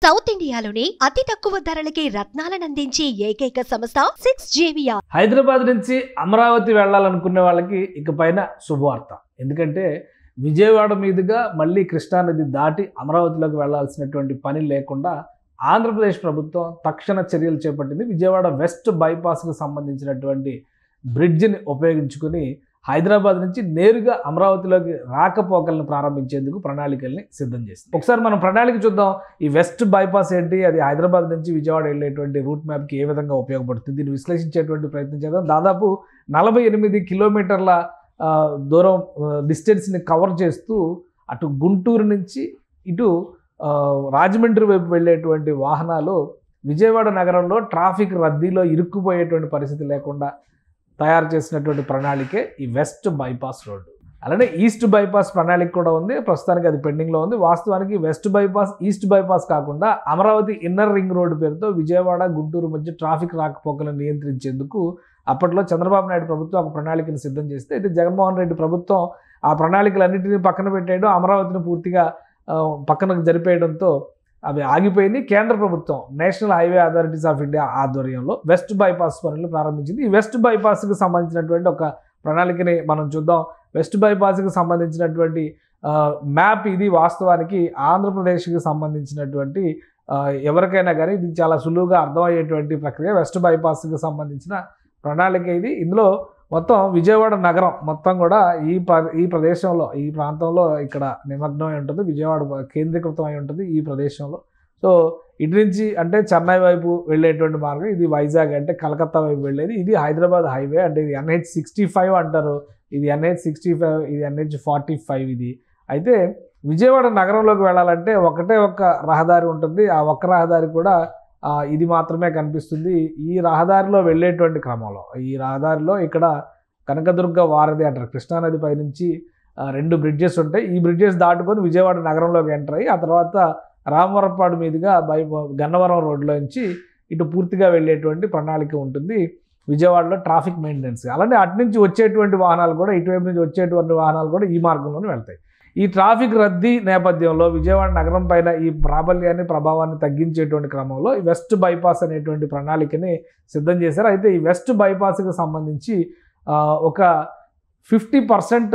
South ఇండియాలోనే అతి తక్కువ ధరలకి రత్నాలనందించే ఏకైక సంస్థ 6JVR. హైదరాబాద్ నుంచి అమరావతి వెళ్ళాలనుకునే వాళ్ళకి ఇకపైన శుభవార్త. ఎందుకంటే విజయవాడ మీదుగా మళ్ళీ కృష్ణానది దాటి అమరావతిలోకి వెళ్లాల్సినటువంటి పని లేకుండా ఆంధ్రప్రదేశ్ ప్రభుత్వం తక్షణ చర్యలు చేపట్టింది. విజయవాడ వెస్ట్ బైపాస్కు సంబంధించినటువంటి బ్రిడ్జిని ఉపయోగించుకుని హైదరాబాద్ నుంచి నేరుగా అమరావతిలోకి రాకపోకలను ప్రారంభించేందుకు ప్రణాళికల్ని సిద్ధం చేసింది. ఒకసారి మనం ప్రణాళిక చూద్దాం. ఈ వెస్ట్ బైపాస్ ఏంటి, అది హైదరాబాద్ నుంచి విజయవాడ వెళ్ళేటువంటి రూట్ మ్యాప్కి ఏ విధంగా ఉపయోగపడుతుంది, దీన్ని విశ్లేషించేటువంటి ప్రయత్నం చేద్దాం. దాదాపు 48 కిలోమీటర్ల దూరం డిస్టెన్స్ని కవర్ చేస్తూ అటు గుంటూరు నుంచి ఇటు రాజమండ్రి వైపు వెళ్ళేటువంటి వాహనాలు విజయవాడ నగరంలో ట్రాఫిక్ రద్దీలో ఇరుక్కుపోయేటువంటి పరిస్థితి లేకుండా తయారు చేసినటువంటి ప్రణాళికే ఈ వెస్ట్ బైపాస్ రోడ్డు. అలానే ఈస్ట్ బైపాస్ ప్రణాళిక కూడా ఉంది. ప్రస్తుతానికి అది పెండింగ్లో ఉంది. వాస్తవానికి వెస్ట్ బైపాస్ ఈస్ట్ బైపాస్ కాకుండా అమరావతి ఇన్నర్ రింగ్ రోడ్డు పేరుతో విజయవాడ గుంటూరు మధ్య ట్రాఫిక్ రాకపోకలను నియంత్రించేందుకు అప్పట్లో చంద్రబాబు నాయుడు ప్రభుత్వం ఒక ప్రణాళికను సిద్ధం చేస్తే, అయితే జగన్మోహన్ రెడ్డి ప్రభుత్వం ఆ ప్రణాళికలన్నింటినీ పక్కన పెట్టేయడం, అమరావతిని పూర్తిగా పక్కనకు జరిపేయడంతో అవి ఆగిపోయింది. కేంద్ర ప్రభుత్వం national highway authorities of India ఆధ్వర్యంలో వెస్ట్ బైపాస్ పనులు ప్రారంభించింది. ఈ వెస్ట్ బైపాస్కి సంబంధించినటువంటి ఒక ప్రణాళికని మనం చూద్దాం. వెస్ట్ బైపాస్కి సంబంధించినటువంటి మ్యాప్ ఇది. వాస్తవానికి ఆంధ్రప్రదేశ్కి సంబంధించినటువంటి ఎవరికైనా కానీ ఇది చాలా సులువుగా అర్థమయ్యేటువంటి ప్రక్రియ. వెస్ట్ బైపాస్కి సంబంధించిన ప్రణాళిక ఇది. ఇందులో మొత్తం విజయవాడ నగరం మొత్తం కూడా ఈ ప్రదేశంలో, ఈ ప్రాంతంలో ఇక్కడ నిమగ్నమై ఉంటుంది. విజయవాడ కేంద్రీకృతమై ఉంటుంది ఈ ప్రదేశంలో. సో ఇటు నుంచి అంటే చెన్నై వైపు వెళ్ళేటువంటి మార్గం ఇది. వైజాగ్ అంటే కలకత్తా వైపు వెళ్ళేది. ఇది హైదరాబాద్ హైవే, అంటే ఇది NH65 అంటారు. ఇది NH65, ఇది NH45 ఇది. అయితే విజయవాడ నగరంలోకి వెళ్ళాలంటే ఒకటే ఒక్క రహదారి ఉంటుంది. ఆ ఒక్క రహదారి కూడా ఇది మాత్రమే కనిపిస్తుంది. ఈ రహదారిలో వెళ్ళేటువంటి క్రమంలో, ఈ రహదారిలో ఇక్కడ కనకదుర్గ వారధి అంటారు, కృష్ణానది పైనుంచి 2 బ్రిడ్జెస్ ఉంటాయి. ఈ బ్రిడ్జెస్ దాటుకొని విజయవాడ నగరంలోకి ఎంటర్ అయ్యి ఆ తర్వాత రామవరపాడు మీదుగా గన్నవరం రోడ్లో నుంచి ఇటు పూర్తిగా వెళ్ళేటువంటి ప్రణాళిక ఉంటుంది విజయవాడలో ట్రాఫిక్ మెయింటెనెన్స్. అలానే అటు నుంచి వచ్చేటువంటి వాహనాలు కూడా, ఇటువైపు నుంచి వచ్చేటువంటి వాహనాలు కూడా ఈ మార్గంలోనే వెళ్తాయి. ఈ ట్రాఫిక్ రద్దీ నేపథ్యంలో విజయవాడ నగరం పైన ఈ ప్రాబల్యాన్ని, ప్రభావాన్ని తగ్గించేటువంటి క్రమంలో ఈ వెస్ట్ బైపాస్ అనేటువంటి ప్రణాళికని సిద్ధం చేశారు. అయితే ఈ వెస్ట్ బైపాస్కి సంబంధించి ఒక 50%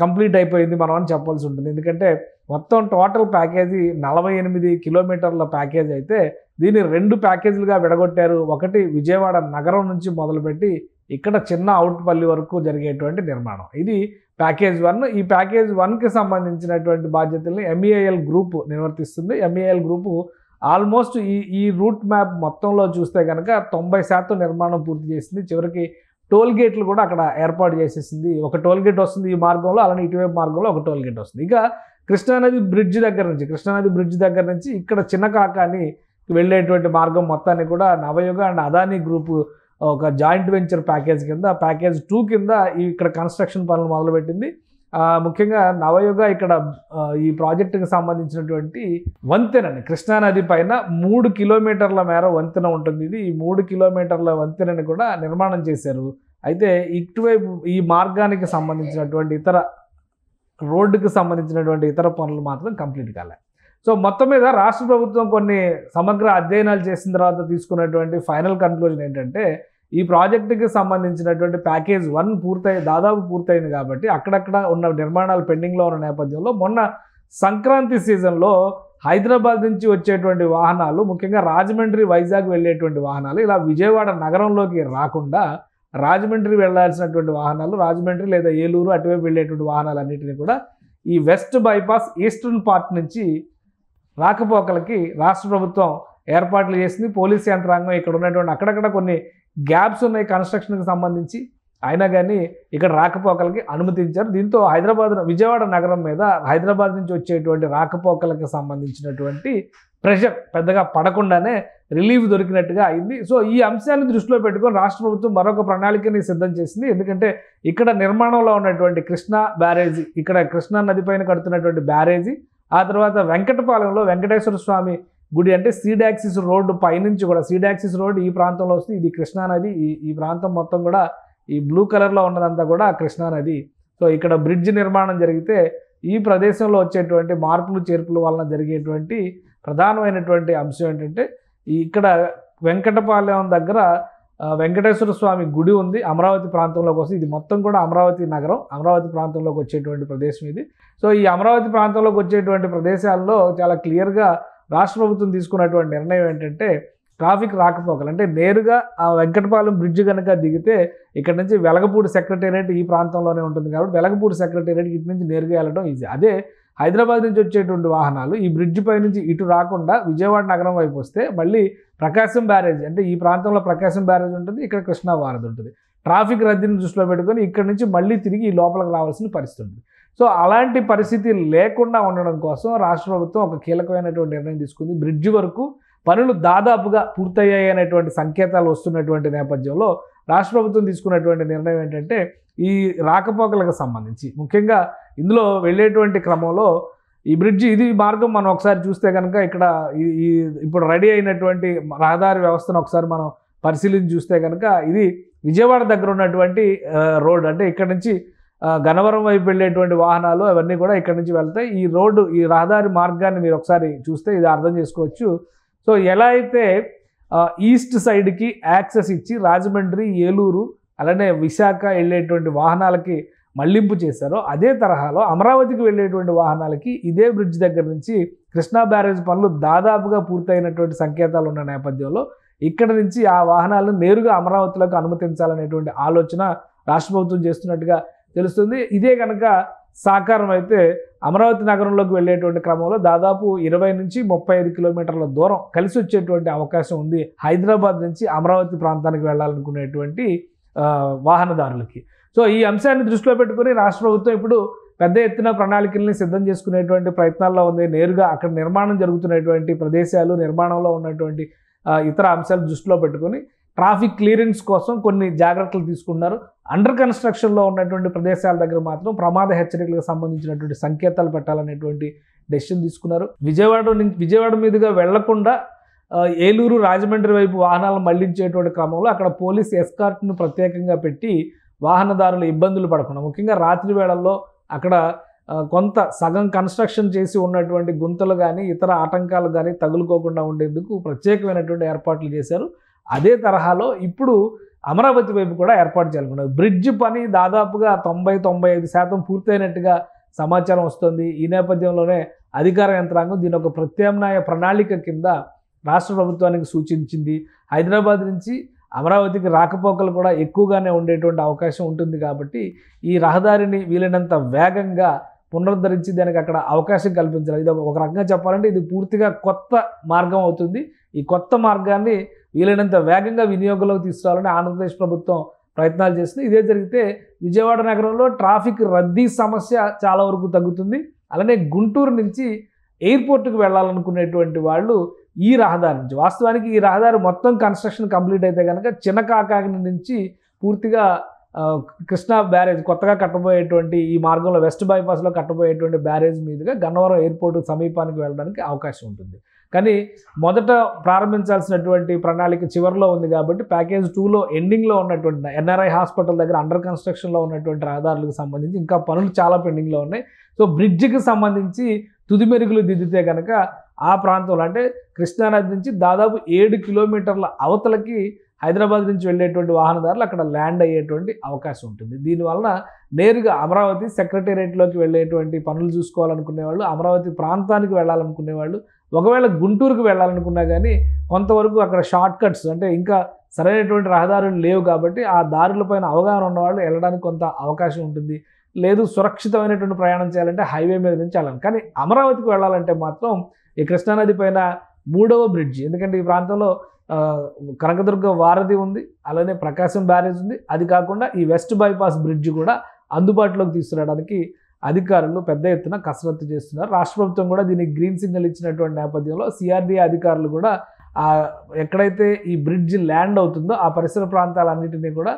కంప్లీట్ అయిపోయింది మనం అని చెప్పాల్సి ఉంటుంది. ఎందుకంటే మొత్తం టోటల్ ప్యాకేజీ 48 కిలోమీటర్ల ప్యాకేజ్ అయితే దీన్ని 2 ప్యాకేజీలుగా విడగొట్టారు. ఒకటి విజయవాడ నగరం నుంచి మొదలుపెట్టి ఇక్కడ చిన్న అవుట్పల్లి వరకు జరిగేటువంటి నిర్మాణం, ఇది ప్యాకేజ్ 1. ఈ ప్యాకేజ్ 1కి సంబంధించినటువంటి బాధ్యతల్ని MEIL గ్రూప్ నిర్వర్తిస్తుంది. MEIL గ్రూపు ఆల్మోస్ట్ ఈ రూట్ మ్యాప్ మొత్తంలో చూస్తే కనుక 90% నిర్మాణం పూర్తి చేసింది. చివరికి టోల్ గేట్లు కూడా అక్కడ ఏర్పాటు చేసేసింది. ఒక టోల్ గేట్ వస్తుంది ఈ మార్గంలో, అలానే ఇటువైపు మార్గంలో ఒక టోల్ గేట్ వస్తుంది. ఇక కృష్ణానది బ్రిడ్జ్ దగ్గర నుంచి ఇక్కడ చిన్న కాకాని వెళ్ళేటువంటి మార్గం మొత్తాన్ని కూడా నవయుగ అండ్ అదానీ గ్రూపు ఒక జాయింట్ వెంచర్ ప్యాకేజ్ కింద, ప్యాకేజ్ 2 కింద ఇక్కడ కన్స్ట్రక్షన్ పనులు మొదలుపెట్టింది. ముఖ్యంగా నవయుగ ఇక్కడ ఈ ప్రాజెక్టుకి సంబంధించినటువంటి వంతెనని, కృష్ణానది పైన 3 కిలోమీటర్ల మేర వంతెన ఉంటుంది. ఇది ఈ 3 కిలోమీటర్ల వంతెనని కూడా నిర్మాణం చేశారు. అయితే ఇటువైపు ఈ మార్గానికి సంబంధించినటువంటి రోడ్డుకి సంబంధించినటువంటి ఇతర పనులు మాత్రం కంప్లీట్ కాలే. సో మొత్తం మీద రాష్ట్ర ప్రభుత్వం కొన్ని సమగ్ర అధ్యయనాలు చేసిన తర్వాత తీసుకున్నటువంటి ఫైనల్ కన్క్లూజన్ ఏంటంటే, ఈ ప్రాజెక్టుకి సంబంధించినటువంటి ప్యాకేజ్ 1 దాదాపు పూర్తయింది కాబట్టి అక్కడక్కడ ఉన్న నిర్మాణాలు పెండింగ్లో ఉన్న నేపథ్యంలో మొన్న సంక్రాంతి సీజన్లో హైదరాబాద్ నుంచి వచ్చేటువంటి వాహనాలు, ముఖ్యంగా రాజమండ్రి వైజాగ్ వెళ్ళేటువంటి వాహనాలు ఇలా విజయవాడ నగరంలోకి రాకుండా రాజమండ్రి వెళ్లాల్సినటువంటి వాహనాలు, రాజమండ్రి లేదా ఏలూరు అటువైపు వెళ్ళేటువంటి వాహనాలన్నింటినీ కూడా ఈ వెస్ట్ బైపాస్ ఈస్టర్న్ పార్ట్ నుంచి రాకపోకలకి రాష్ట్ర ప్రభుత్వం ఏర్పాట్లు చేసింది. పోలీస్ యంత్రాంగం ఇక్కడ ఉన్నటువంటి అక్కడక్కడ కొన్ని గ్యాప్స్ ఉన్నాయి కన్స్ట్రక్షన్కి సంబంధించి, అయినా కానీ ఇక్కడ రాకపోకలకి అనుమతించారు. దీంతో విజయవాడ నగరం మీద హైదరాబాద్ నుంచి వచ్చేటువంటి రాకపోకలకు సంబంధించినటువంటి ప్రెషర్ పెద్దగా పడకుండానే రిలీఫ్ దొరికినట్టుగా అయింది. సో ఈ అంశాన్ని దృష్టిలో పెట్టుకొని రాష్ట్ర ప్రభుత్వం మరొక ప్రణాళికని సిద్ధం చేసింది. ఎందుకంటే ఇక్కడ నిర్మాణంలో ఉన్నటువంటి కృష్ణా బ్యారేజీ, ఇక్కడ కృష్ణా నది పైన కడుతున్నటువంటి బ్యారేజీ, ఆ తర్వాత వెంకటపాలెంలో వెంకటేశ్వర స్వామి గుడి, అంటే సీడాక్సిస్ రోడ్డు పైనుంచి కూడా, సీడాక్సిస్ రోడ్డు ఈ ప్రాంతంలో వస్తుంది. ఇది కృష్ణానది. ఈ ప్రాంతం మొత్తం కూడా ఈ బ్లూ కలర్లో ఉన్నదంతా కూడా కృష్ణానది. సో ఇక్కడ బ్రిడ్జ్ నిర్మాణం జరిగితే ఈ ప్రదేశంలో వచ్చేటువంటి మార్పులు చేర్పుల వలన జరిగేటువంటి ప్రధానమైనటువంటి అంశం ఏంటంటే ఇక్కడ వెంకటపాలెం దగ్గర వెంకటేశ్వర స్వామి గుడి ఉంది అమరావతి ప్రాంతంలోకి వస్తుంది. ఇది మొత్తం కూడా అమరావతి నగరం, అమరావతి ప్రాంతంలోకి వచ్చేటువంటి ప్రదేశం ఇది. సో ఈ అమరావతి ప్రాంతంలోకి వచ్చేటువంటి ప్రదేశాల్లో చాలా క్లియర్గా రాష్ట్ర ప్రభుత్వం తీసుకున్నటువంటి నిర్ణయం ఏంటంటే ట్రాఫిక్ రాకపోకలు అంటే నేరుగా ఆ వెంకటపాలెం బ్రిడ్జ్ కనుక దిగితే ఇక్కడ నుంచి వెలగపూడి సెక్రటేరియట్ ఈ ప్రాంతంలోనే ఉంటుంది కాబట్టి వెలగపూడి సెక్రటేరియట్ ఇటు నుంచి నేరుగా వెళ్ళడం ఈజీ. అదే హైదరాబాద్ నుంచి వచ్చేటువంటి వాహనాలు ఈ బ్రిడ్జ్ పై నుంచి ఇటు రాకుండా విజయవాడ నగరం వైపు వస్తే మళ్ళీ ప్రకాశం బ్యారేజ్ అంటే ఈ ప్రాంతంలో ప్రకాశం బ్యారేజ్ ఉంటుంది, ఇక్కడ కృష్ణా వారధి ఉంటుంది. ట్రాఫిక్ రద్దీని దృష్టిలో పెట్టుకొని ఇక్కడ నుంచి మళ్ళీ తిరిగి ఈ లోపలికి రావాల్సిన పరిస్థితి ఉంటుంది. సో అలాంటి పరిస్థితి లేకుండా ఉండడం కోసం రాష్ట్ర ప్రభుత్వం ఒక కీలకమైనటువంటి నిర్ణయం తీసుకుంది. బ్రిడ్జ్ వరకు పనులు దాదాపుగా పూర్తయ్యాయి అనేటువంటి సంకేతాలు వస్తున్నటువంటి నేపథ్యంలో రాష్ట్ర ప్రభుత్వం తీసుకున్నటువంటి నిర్ణయం ఏంటంటే ఈ రాకపోకలకు సంబంధించి ముఖ్యంగా ఇందులో వెళ్ళేటువంటి క్రమంలో ఈ బ్రిడ్జి ఇది మార్గం మనం ఒకసారి చూస్తే కనుక ఇక్కడ ఈ ఇప్పుడు రెడీ అయినటువంటి రహదారి వ్యవస్థను ఒకసారి మనం పరిశీలించి చూస్తే కనుక ఇది విజయవాడ దగ్గర ఉన్నటువంటి రోడ్ అంటే ఇక్కడ నుంచి గన్నవరం వైపు వెళ్ళేటువంటి వాహనాలు అవన్నీ కూడా ఇక్కడ నుంచి వెళ్తాయి. ఈ రోడ్డు ఈ రహదారి మార్గాన్ని మీరు ఒకసారి చూస్తే ఇది అర్థం చేసుకోవచ్చు. సో ఎలా అయితే ఈస్ట్ సైడ్కి యాక్సెస్ ఇచ్చి రాజమండ్రి, ఏలూరు అలానే విశాఖ వెళ్ళేటువంటి వాహనాలకి మళ్లింపు చేశారో అదే తరహాలో అమరావతికి వెళ్ళేటువంటి వాహనాలకి ఇదే బ్రిడ్జ్ దగ్గర నుంచి కృష్ణా బ్యారేజ్ పనులు దాదాపుగా పూర్తయినటువంటి సంకేతాలు ఉన్న నేపథ్యంలో ఇక్కడ నుంచి ఆ వాహనాలను నేరుగా అమరావతిలోకి అనుమతించాలనేటువంటి ఆలోచన రాష్ట్ర ప్రభుత్వం చేస్తున్నట్టుగా తెలుస్తుంది. ఇదే కనుక సాకారం అయితే అమరావతి నగరంలోకి వెళ్ళేటువంటి క్రమంలో దాదాపు 20 నుంచి 35 కిలోమీటర్ల దూరం కలిసి వచ్చేటువంటి అవకాశం ఉంది హైదరాబాద్ నుంచి అమరావతి ప్రాంతానికి వెళ్ళాలనుకునేటువంటి వాహనదారులకి. సో ఈ అంశాన్ని దృష్టిలో పెట్టుకుని రాష్ట్ర ప్రభుత్వం ఇప్పుడు పెద్ద ఎత్తున ప్రణాళికల్ని సిద్ధం చేసుకునేటువంటి ప్రయత్నాల్లో ఉంది. నేరుగా అక్కడ నిర్మాణం జరుగుతున్నటువంటి ప్రదేశాలు, నిర్మాణంలో ఉన్నటువంటి ఇతర అంశాలు దృష్టిలో పెట్టుకుని ట్రాఫిక్ క్లియరెన్స్ కోసం కొన్ని జాగ్రత్తలు తీసుకున్నారు. అండర్ కన్స్ట్రక్షన్లో ఉన్నటువంటి ప్రదేశాల దగ్గర మాత్రం ప్రమాద హెచ్చరికలకు సంబంధించినటువంటి సంకేతాలు పెట్టాలనేటువంటి డెసిషన్ తీసుకున్నారు. విజయవాడ మీదుగా వెళ్లకుండా ఏలూరు, రాజమండ్రి వైపు వాహనాలను మళ్లించేటువంటి క్రమంలో అక్కడ పోలీస్ ఎస్కార్ట్ను ప్రత్యేకంగా పెట్టి వాహనదారులు ఇబ్బందులు పడకుండా ముఖ్యంగా రాత్రి వేళల్లో అక్కడ కొంత సగం కన్స్ట్రక్షన్ చేసి ఉన్నటువంటి గుంతలు కానీ ఇతర ఆటంకాలు కానీ తగులుకోకుండా ఉండేందుకు ప్రత్యేకమైనటువంటి ఏర్పాట్లు చేశారు. అదే తరహాలో ఇప్పుడు అమరావతి వైపు కూడా ఏర్పాటు చేయాలనుకున్నారు. బ్రిడ్జ్ పని దాదాపుగా 90-95% పూర్తయినట్టుగా సమాచారం వస్తుంది. ఈ నేపథ్యంలోనే అధికార యంత్రాంగం దీని ఒక ప్రత్యామ్నాయ ప్రణాళిక కింద రాష్ట్ర ప్రభుత్వానికి సూచించింది. హైదరాబాద్ నుంచి అమరావతికి రాకపోకలు కూడా ఎక్కువగానే ఉండేటువంటి అవకాశం ఉంటుంది కాబట్టి ఈ రహదారిని వీలైనంత వేగంగా పునరుద్ధరించి దానికి అక్కడ అవకాశం కల్పించాలి. ఇది ఒక రకంగా చెప్పాలంటే ఇది పూర్తిగా కొత్త మార్గం అవుతుంది. ఈ కొత్త మార్గాన్ని వీలైనంత వేగంగా వినియోగంలోకి తీసుకురావాలని ఆంధ్రప్రదేశ్ ప్రభుత్వం ప్రయత్నాలు చేస్తుంది. ఇదే జరిగితే విజయవాడ నగరంలో ట్రాఫిక్ రద్దీ సమస్య చాలా వరకు తగ్గుతుంది. అలానే గుంటూరు నుంచి ఎయిర్పోర్ట్కి వెళ్ళాలనుకునేటువంటి వాళ్ళు ఈ రహదారి నుంచి వాస్తవానికి ఈ రహదారి మొత్తం కన్స్ట్రక్షన్ కంప్లీట్ అయితే కనుక చిన్నకాకాని నుంచి పూర్తిగా కృష్ణా బ్యారేజ్ కొత్తగా కట్టబోయేటువంటి ఈ మార్గంలో వెస్ట్ బైపాస్లో కట్టబోయేటువంటి బ్యారేజ్ మీదుగా గన్నవరం ఎయిర్పోర్ట్ సమీపానికి వెళ్ళడానికి అవకాశం ఉంటుంది. కానీ మొదట ప్రారంభించాల్సినటువంటి ప్రణాళిక చివరిలో ఉంది కాబట్టి ప్యాకేజ్ 2లో ఎండింగ్లో ఉన్నటువంటి ఎన్ఆర్ఐ హాస్పిటల్ దగ్గర అండర్ కన్స్ట్రక్షన్లో ఉన్నటువంటి రహదారులకు సంబంధించి ఇంకా పనులు చాలా పెండింగ్లో ఉన్నాయి. సో బ్రిడ్జికి సంబంధించి తుది మెరుగులు దిద్దితే కనుక ఆ ప్రాంతంలో అంటే కృష్ణానది నుంచి దాదాపు 7 కిలోమీటర్ల అవతలకి హైదరాబాద్ నుంచి వెళ్ళేటువంటి వాహనదారులు అక్కడ ల్యాండ్ అయ్యేటువంటి అవకాశం ఉంటుంది. దీనివలన నేరుగా అమరావతి సెక్రటేరియట్లోకి వెళ్ళేటువంటి పనులు చూసుకోవాలనుకునే వాళ్ళు, అమరావతి ప్రాంతానికి వెళ్ళాలనుకునే వాళ్ళు, ఒకవేళ గుంటూరుకు వెళ్ళాలనుకున్నా కానీ కొంతవరకు అక్కడ షార్ట్ కట్స్ అంటే ఇంకా సరైనటువంటి రహదారులు లేవు కాబట్టి ఆ దారులపైన అవగాహన ఉన్నవాళ్ళు వెళ్ళడానికి కొంత అవకాశం ఉంటుంది. లేదు సురక్షితమైనటువంటి ప్రయాణం చేయాలంటే హైవే మీద నుంచి వెళ్ళాలి. కానీ అమరావతికి వెళ్ళాలంటే మాత్రం ఈ కృష్ణానది పైన 3వ బ్రిడ్జి, ఎందుకంటే ఈ ప్రాంతంలో కనకదుర్గ వారధి ఉంది, అలానే ప్రకాశం బ్యారేజ్ ఉంది. అది కాకుండా ఈ వెస్ట్ బైపాస్ బ్రిడ్జ్ కూడా అందుబాటులోకి తీసుకురావడానికి అధికారులు పెద్ద ఎత్తున కసరత్తు చేస్తున్నారు. రాష్ట్ర ప్రభుత్వం కూడా దీనికి గ్రీన్ సిగ్నల్ ఇచ్చినటువంటి నేపథ్యంలో సిఆర్డీఏ అధికారులు కూడా ఎక్కడైతే ఈ బ్రిడ్జ్ ల్యాండ్ అవుతుందో ఆ పరిసర ప్రాంతాలన్నింటినీ కూడా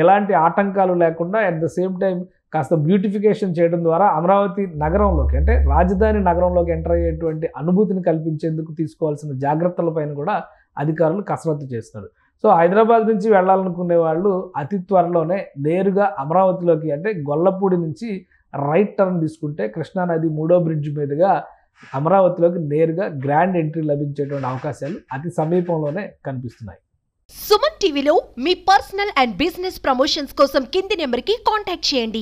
ఎలాంటి ఆటంకాలు లేకుండా అట్ ద సేమ్ టైం కాస్త బ్యూటిఫికేషన్ చేయడం ద్వారా అమరావతి నగరంలోకి అంటే రాజధాని నగరంలోకి ఎంటర్ అయ్యేటువంటి అనుభూతిని కల్పించేందుకు తీసుకోవాల్సిన జాగ్రత్తలపైన కూడా అధికారులు కసరత్తు చేస్తున్నారు. సో హైదరాబాద్ నుంచి వెళ్ళాలనుకునే వాళ్ళు అతి త్వరలోనే నేరుగా అమరావతిలోకి అంటే గొల్లపూడి నుంచి రైట్ టర్న్ తీసుకుంటే కృష్ణానది 3వ బ్రిడ్జ్ మీదుగా అమరావతిలోకి నేరుగా గ్రాండ్ ఎంట్రీ లభించేటువంటి అవకాశాలు అతి సమీపంలోనే కనిపిస్తున్నాయి. సుమన్ టీవీలో మీ పర్సనల్ అండ్ బిజినెస్ ప్రమోషన్స్ కోసం కింది నెంబర్కి కాంటాక్ట్ చేయండి.